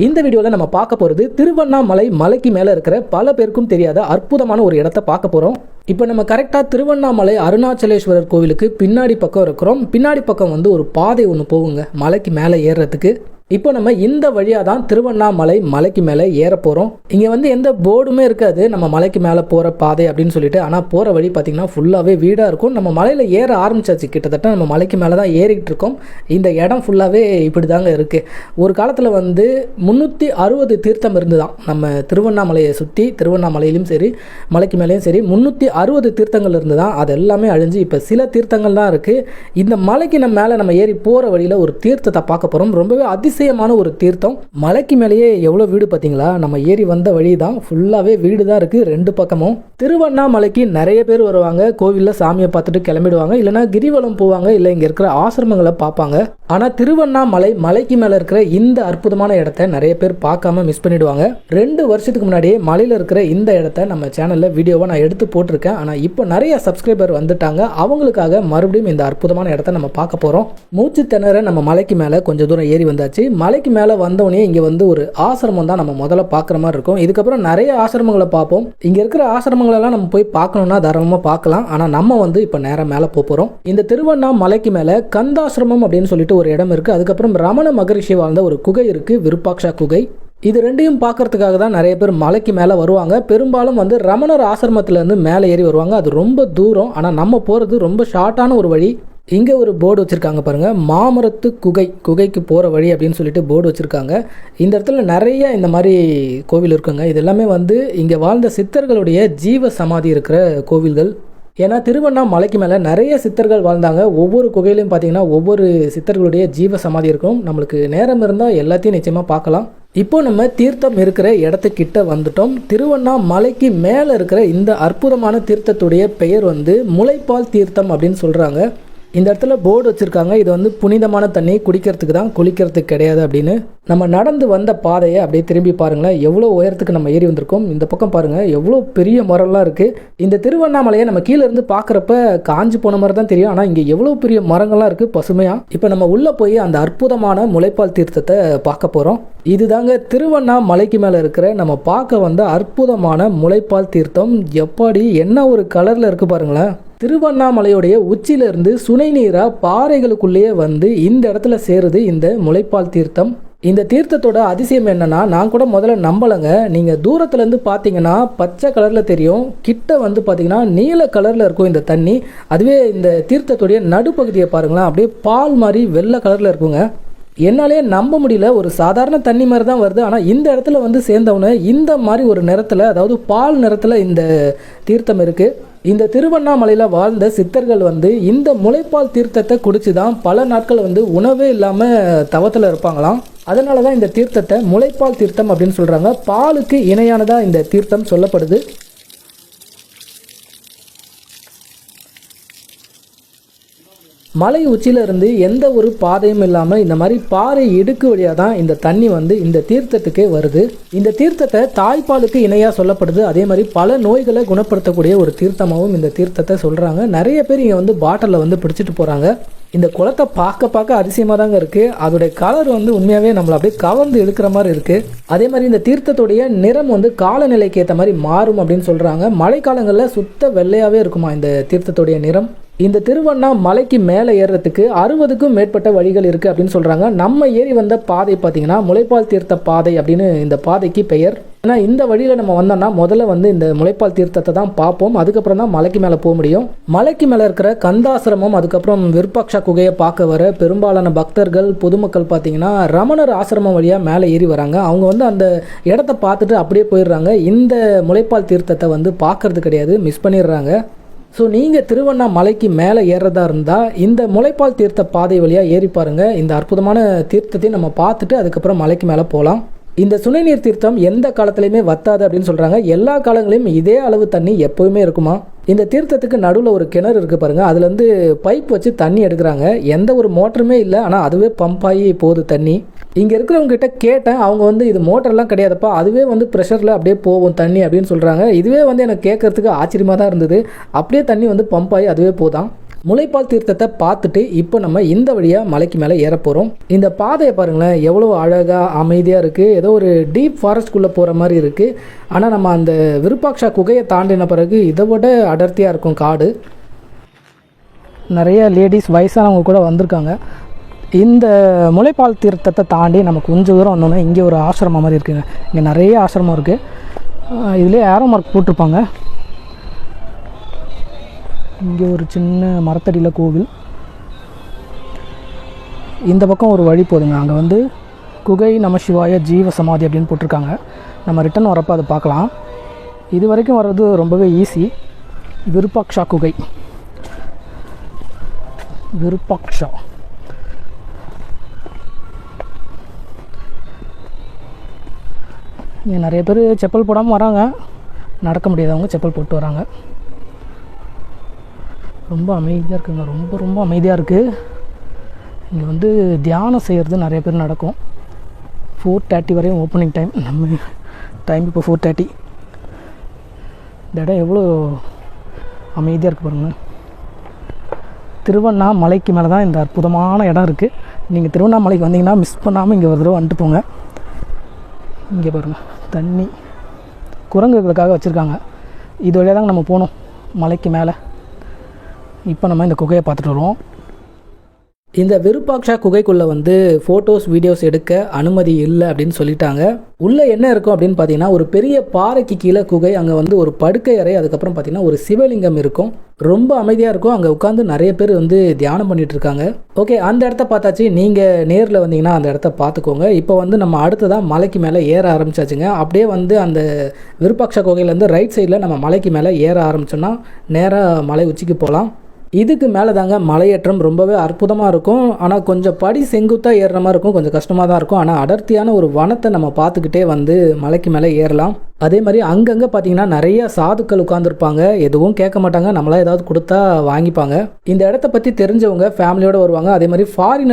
இந்த வீடியோவில் நம்ம பார்க்க போகிறது திருவண்ணாமலை மலைக்கு மேலே இருக்கிற பல பேருக்கும் தெரியாத அற்புதமான ஒரு இடத்த பார்க்க போகிறோம். இப்போ நம்ம கரெக்டாக திருவண்ணாமலை அருணாச்சலேஸ்வரர் கோவிலுக்கு பின்னாடி பக்கம் இருக்கிறோம். பின்னாடி பக்கம் வந்து ஒரு பாதை ஒன்று போகுங்க மலைக்கு மேலே ஏறுறதுக்கு. இப்போ நம்ம இந்த வழியாக தான் திருவண்ணாமலை மலைக்கு மேலே ஏற போகிறோம். இங்கே வந்து எந்த போர்டுமே இருக்காது நம்ம மலைக்கு மேலே போகிற பாதை அப்படின்னு சொல்லிட்டு. ஆனால் போகிற வழி பார்த்திங்கன்னா ஃபுல்லாகவே வீடாக இருக்கும். நம்ம மலையில் ஏற ஆரம்பிச்சாச்சு, கிட்டத்தட்ட நம்ம மலைக்கு மேலே தான் ஏறிக்கிட்டு இருக்கோம். இந்த இடம் ஃபுல்லாகவே இப்படி தாங்க இருக்குது. ஒரு காலத்தில் வந்து 360 தீர்த்தம் இருந்து தான் நம்ம திருவண்ணாமலையை சுற்றி, திருவண்ணாமலையிலும் சரி மலைக்கு மேலேயும் சரி 360 தீர்த்தங்கள் இருந்து தான். அது எல்லாமே அழிஞ்சு இப்போ சில தீர்த்தங்கள் தான் இருக்குது. இந்த மலைக்கு நம்ம மேலே நம்ம ஏறி போகிற வழியில் ஒரு தீர்த்தத்தை பார்க்க போகிறோம். ரொம்பவே அதிசயமான ஒரு தீர்த்தம். மலைக்கு மேலேயே எவ்வளோ வீடு பார்த்தீங்களா? நம்ம ஏறி வந்த வழி தான் ஃபுல்லாகவே வீடு தான் இருக்குது ரெண்டு பக்கமும். திருவண்ணாமலைக்கு நிறைய பேர் வருவாங்க. கோவிலில் சாமியை பார்த்துட்டு கிளம்பிடுவாங்க, இல்லைனா கிரிவலம் போவாங்க, இல்லை இங்கே இருக்கிற ஆசிரமங்களை பார்ப்பாங்க. ஆனால் திருவண்ணாமலை மலைக்கு மேலே இருக்கிற இந்த அற்புதமான இடத்த நிறைய பேர் பார்க்காம மிஸ் பண்ணிடுவாங்க. 2 வருஷத்துக்கு முன்னாடியே மலையில் இருக்கிற இந்த இடத்த நம்ம சேனலில் வீடியோவை நான் எடுத்து போட்டிருக்கேன். ஆனால் இப்போ நிறைய சப்ஸ்கிரைபர் வந்துட்டாங்க. அவங்களுக்காக மறுபடியும் இந்த அற்புதமான இடத்த நம்ம பார்க்க போகிறோம். மூச்சு திணற நம்ம மலைக்கு மேலே கொஞ்சம் தூரம் ஏறி வந்தாச்சு. மலைக்கு மேலே வந்தோடனே இங்கே வந்து ஒரு ஆசிரமம் தான் நம்ம முதல்ல பார்க்குற மாதிரி இருக்கும். இதுக்கப்புறம் நிறைய ஆசிரமங்களை பார்ப்போம். இங்கே இருக்கிற ஆசிரமங்களெல்லாம் நம்ம போய் பார்க்கணும்னா தாராளமாக பார்க்கலாம். ஆனால் நம்ம வந்து இப்போ நேரம் மேலே போகிறோம். இந்த திருவண்ணாமலைக்கு மேலே கந்தாசிரமம் அப்படின்னு சொல்லிட்டு ஒரு இடம் இருக்குது. அதுக்கப்புறம் ரமண மகரிஷி வாழ்ந்த ஒரு குகை இருக்குது, விருப்பாக்ஷா குகை. இது ரெண்டையும் பார்க்கறதுக்காக தான் நிறைய பேர் மலைக்கு மேலே வருவாங்க. பெரும்பாலும் வந்து ரமணர் ஆசிரமத்திலேருந்து மேலே ஏறி வருவாங்க. அது ரொம்ப தூரம். ஆனால் நம்ம போகிறது ரொம்ப ஷார்ட்டான ஒரு வழி. இங்கே ஒரு போர்டு வச்சுருக்காங்க பாருங்கள், மாமரத்து குகைக்கு போகிற வழி அப்படின்னு சொல்லிட்டு போர்டு வச்சுருக்காங்க. இந்த இடத்துல நிறைய இந்த மாதிரி கோவில் இருக்குங்க. இது எல்லாமே வந்து இங்கே வாழ்ந்த சித்தர்களுடைய ஜீவ சமாதி இருக்கிற கோவில்கள். ஏன்னா திருவண்ணாமலைக்கு மேலே நிறைய சித்தர்கள் வாழ்ந்தாங்க. ஒவ்வொரு குகையிலையும் பார்த்தீங்கன்னா ஒவ்வொரு சித்தர்களுடைய ஜீவ சமாதி இருக்கும். நம்மளுக்கு நேரம் இருந்தால் எல்லாத்தையும் நிச்சயமாக பார்க்கலாம். இப்போ நம்ம தீர்த்தம் இருக்கிற இடத்துக்கிட்ட வந்துட்டோம். திருவண்ணாமலைக்கு மேலே இருக்கிற இந்த அற்புதமான தீர்த்தத்துடைய பெயர் வந்து முளைப்பால் தீர்த்தம் அப்படின்னு சொல்கிறாங்க. இந்த இடத்துல போர்டு வச்சுருக்காங்க, இது வந்து புனிதமான தண்ணி, குடிக்கிறதுக்கு தான், குளிக்கிறதுக்கு கிடையாது அப்படின்னு. நம்ம நடந்து வந்த பாதையை அப்படியே திரும்பி பாருங்களேன், எவ்வளோ உயரத்துக்கு நம்ம ஏறி வந்திருக்கோம். இந்த பக்கம் பாருங்கள் எவ்வளோ பெரிய மரம்லாம் இருக்குது. இந்த திருவண்ணாமலையை நம்ம கீழே இருந்து பார்க்குறப்ப காஞ்சி போன மாதிரி தான் தெரியும். ஆனால் இங்கே எவ்வளோ பெரிய மரங்கள்லாம் இருக்குது பசுமையாக. இப்போ நம்ம உள்ளே போய் அந்த அற்புதமான முளைப்பால் தீர்த்தத்தை பார்க்க போகிறோம். இதுதாங்க திருவண்ணாமலைக்கு மேலே இருக்கிற நம்ம பார்க்க வந்த அற்புதமான முளைப்பால் தீர்த்தம். எப்பாடி என்ன ஒரு கலரில் இருக்குது பாருங்களேன். திருவண்ணாமலையுடைய உச்சியிலிருந்து சுனை நீராக பாறைகளுக்குள்ளேயே வந்து இந்த இடத்துல சேருது இந்த முளைப்பால் தீர்த்தம். இந்த தீர்த்தத்தோட அதிசயம் என்னன்னா, நான் கூட முதல்ல நம்பலைங்க. நீங்கள் தூரத்துலேருந்து பார்த்தீங்கன்னா பச்சை கலரில் தெரியும், கிட்ட வந்து பார்த்தீங்கன்னா நீல கலரில் இருக்கும் இந்த தண்ணி. அதுவே இந்த தீர்த்தத்துடைய நடுப்பகுதியை பாருங்களேன், அப்படியே பால் மாதிரி வெள்ளை கலரில் இருக்குங்க. என்னாலே நம்ப முடியல, ஒரு சாதாரண தண்ணி மாதிரி தான் வருது. ஆனால் இந்த இடத்துல வந்து சேர்ந்தவொன்னே இந்த மாதிரி ஒரு நிறத்தில், அதாவது பால் நிறத்தில் இந்த தீர்த்தம் இருக்குது. இந்த திருவண்ணாமலையில் வாழ்ந்த சித்தர்கள் வந்து இந்த முளைப்பால் தீர்த்தத்தை குடிச்சு தான் பல நாட்கள் வந்து உணவே இல்லாமல் தவத்தில் இருப்பாங்களாம். அதனால தான் இந்த தீர்த்தத்தை முளைப்பால் தீர்த்தம் அப்படின்னு சொல்கிறாங்க. பாலுக்கு இணையானதாக இந்த தீர்த்தம் சொல்லப்படுது. மலை உச்சியில இருந்து எந்த ஒரு பாதையும் இல்லாமல் இந்த மாதிரி பாறை இடுக்கு வழியாக தான் இந்த தண்ணி வந்து இந்த தீர்த்தத்துக்கே வருது. இந்த தீர்த்தத்தை தாய்ப்பாலுக்கு இணையாக சொல்லப்படுது. அதே மாதிரி பல நோய்களை குணப்படுத்தக்கூடிய ஒரு தீர்த்தமாகவும் இந்த தீர்த்தத்தை சொல்கிறாங்க. நிறைய பேர் இங்கே வந்து பாட்டிலில் வந்து பிடிச்சிட்டு போகிறாங்க. இந்த குளத்தை பார்க்க அதிசயமாக தாங்க இருக்குது. அதோடைய கலர் வந்து உண்மையாகவே நம்மளை அப்படியே கவர்ந்து இழுக்கிற மாதிரி இருக்குது. அதே மாதிரி இந்த தீர்த்தத்துடைய நிறம் வந்து காலநிலைக்கு ஏற்ற மாதிரி மாறும் அப்படின்னு சொல்கிறாங்க. மழைக்காலங்களில் சுத்த வெள்ளையாகவே இருக்குமா இந்த தீர்த்தத்துடைய நிறம். இந்த திருவண்ணாமலைக்கு மேலே ஏறுறதுக்கு 60க்கும் மேற்பட்ட வழிகள் இருக்குது அப்படின்னு சொல்கிறாங்க. நம்ம ஏறி வந்த பாதை பார்த்திங்கன்னா முளைப்பால் தீர்த்த பாதை அப்படின்னு இந்த பாதைக்கு பெயர். ஏன்னா இந்த வழியில் நம்ம வந்தோம்னா முதல்ல வந்து இந்த முளைப்பால் தீர்த்தத்தை தான் பார்ப்போம். அதுக்கப்புறம் தான் மலைக்கு மேலே போக முடியும். மலைக்கு மேலே இருக்கிற கந்தாசிரமம், அதுக்கப்புறம் விருப்பாக்ஷா குகையை பார்க்க வர பெரும்பாலான பக்தர்கள் பொதுமக்கள் பார்த்திங்கன்னா ரமணர் ஆசிரமம் வழியாக மேலே ஏறி வராங்க. அவங்க வந்து அந்த இடத்த பார்த்துட்டு அப்படியே போயிடுறாங்க. இந்த முளைப்பால் தீர்த்தத்தை வந்து பார்க்கறது கிடையாது, மிஸ் பண்ணிடுறாங்க. ஸோ நீங்கள் திருவண்ணாமலைக்கு மேலே ஏறுறதா இருந்தால் இந்த முளைப்பால் தீர்த்த பாதை வழியாக ஏறி பாருங்கள். இந்த அற்புதமான தீர்த்தத்தை நம்ம பார்த்துட்டு அதுக்கப்புறம் மலைக்கு மேலே போகலாம். இந்த சுனைநீர் தீர்த்தம் எந்த காலத்துலையுமே வத்தாது அப்படின்னு சொல்கிறாங்க. எல்லா காலங்களையும் இதே அளவு தண்ணி எப்போவுமே இருக்குமா. இந்த தீர்த்தத்துக்கு நடுவில் ஒரு கிணறு இருக்குது பாருங்கள், அதுலேருந்து பைப் வச்சு தண்ணி எடுக்கிறாங்க. எந்த ஒரு மோட்டருமே இல்லை, ஆனால் அதுவே பம்ப் ஆகி போகுது தண்ணி. இங்கே இருக்கிறவங்க கிட்ட கேட்டேன், அவங்க வந்து இது மோட்டர்லாம் கிடையாதுப்பா, அதுவே வந்து ப்ரெஷரில் அப்படியே போகும் தண்ணி அப்படின்னு சொல்கிறாங்க. இதுவே வந்து எனக்கு கேட்கறதுக்கு ஆச்சரியமாக தான் இருந்தது. அப்படியே தண்ணி வந்து பம்ப் ஆகி அதுவே போதான். முளைப்பால் தீர்த்தத்தை பார்த்துட்டு இப்போ நம்ம இந்த வழியாக மலைக்கு மேலே ஏற போகிறோம். இந்த பாதையை பாருங்களேன், எவ்வளோ அழகாக அமைதியாக இருக்குது. ஏதோ ஒரு டீப் ஃபாரஸ்ட்குள்ளே போகிற மாதிரி இருக்குது. ஆனால் நம்ம அந்த விருப்பாக்ஷா குகையை தாண்டின பிறகு இதை விட அடர்த்தியாக இருக்கும் காடு. நிறைய லேடிஸ் வயசானவங்க கூட வந்திருக்காங்க. இந்த முளைப்பால் தீர்த்தத்தை தாண்டி நம்ம கொஞ்சம் தூரம் வந்தோம்னா இங்கே ஒரு ஆசிரமம் மாதிரி இருக்குங்க. இங்கே நிறைய ஆசிரமம் இருக்குது. இதிலே ஏரோ மார்க் போட்டிருப்பாங்க. இங்கே ஒரு சின்ன மரத்தடியில் கோவில். இந்த பக்கம் ஒரு வழி போதுங்க. அங்கே வந்து குகை நம சிவாய ஜீவ சமாதி அப்படின்னு போட்டிருக்காங்க. நம்ம ரிட்டன் வரப்போ அதை பார்க்கலாம். இது வரைக்கும் வர்றது ரொம்பவே ஈஸி. விருப்பாக்ஷா குகை, விருப்பாக்ஷா. இங்கே நிறைய பேர் செப்பல் போடாமல் வராங்க. நடக்க முடியாதவங்க செப்பல் போட்டு வராங்க. ரொம்ப அமைதியாக இருக்குங்க. ரொம்ப ரொம்ப அமைதியாக இருக்குது. இங்கே வந்து தியானம் செய்கிறது நிறைய பேர் நடக்கும். 4:30 வரையும் ஓப்பனிங் டைம். நம்ம டைம் இப்போ 4:30. இந்த இடம் எவ்வளோ அமைதியாக இருக்குது பாருங்கள். திருவண்ணாமலைக்கு மேலே தான் இந்த அற்புதமான இடம் இருக்குது. நீங்கள் திருவண்ணாமலைக்கு வந்தீங்கன்னா மிஸ் பண்ணாமல் இங்கே ஒரு தடவை வந்துட்டு போங்க. இங்கே பாருங்கள், தண்ணி குரங்குகளுக்காக வச்சுருக்காங்க. இது வழியாக தாங்க நம்ம போகணும் மலைக்கு மேலே. இப்போ நம்ம இந்த குகையை பார்த்துட்டு வருவோம். இந்த விருப்பாக்ஷா குகைக்குள்ளே வந்து ஃபோட்டோஸ் வீடியோஸ் எடுக்க அனுமதி இல்லை அப்படின்னு சொல்லிட்டாங்க. உள்ளே என்ன இருக்கும் அப்படின்னு பார்த்தீங்கன்னா, ஒரு பெரிய பாறைக்கு கீழே குகை. அங்கே வந்து ஒரு படுக்கை அறை, அதுக்கப்புறம் பார்த்தீங்கன்னா ஒரு சிவலிங்கம் இருக்கும். ரொம்ப அமைதியாக இருக்கும். அங்கே உட்காந்து நிறைய பேர் வந்து தியானம் பண்ணிட்டு இருக்காங்க. ஓகே, அந்த இடத்த பார்த்தாச்சு. நீங்கள் நேரில் வந்தீங்கன்னா அந்த இடத்த பார்த்துக்கோங்க. இப்போ வந்து நம்ம அடுத்ததான் மலைக்கு மேலே ஏற ஆரம்பிச்சாச்சுங்க. அப்படியே வந்து அந்த விருப்பாக்ஷா குகையிலேருந்து ரைட் சைடில் நம்ம மலைக்கு மேலே ஏற ஆரம்பிச்சோன்னா நேராக மலை உச்சிக்கு போகலாம். இதுக்கு மேலே தாங்க மலையேற்றம் ரொம்பவே அற்புதமாக இருக்கும். ஆனால் கொஞ்சம் படி செங்குத்தாக ஏறுற மாதிரி இருக்கும். கொஞ்சம் கஷ்டமாக தான் இருக்கும். ஆனால் அடர்த்தியான ஒரு வனத்தை நம்ம பார்த்துக்கிட்டே வந்து மலைக்கு மேலே ஏறலாம். அதே மாதிரி அங்கங்கே பார்த்தீங்கன்னா நிறைய சாதுக்கள் உட்காந்துருப்பாங்க. எதுவும் கேட்க மாட்டாங்க. நம்மளாம் ஏதாவது கொடுத்தா வாங்கிப்பாங்க. இந்த இடத்த பற்றி தெரிஞ்சவங்க ஃபேமிலியோடு வருவாங்க. அதே மாதிரி ஃபாரினர்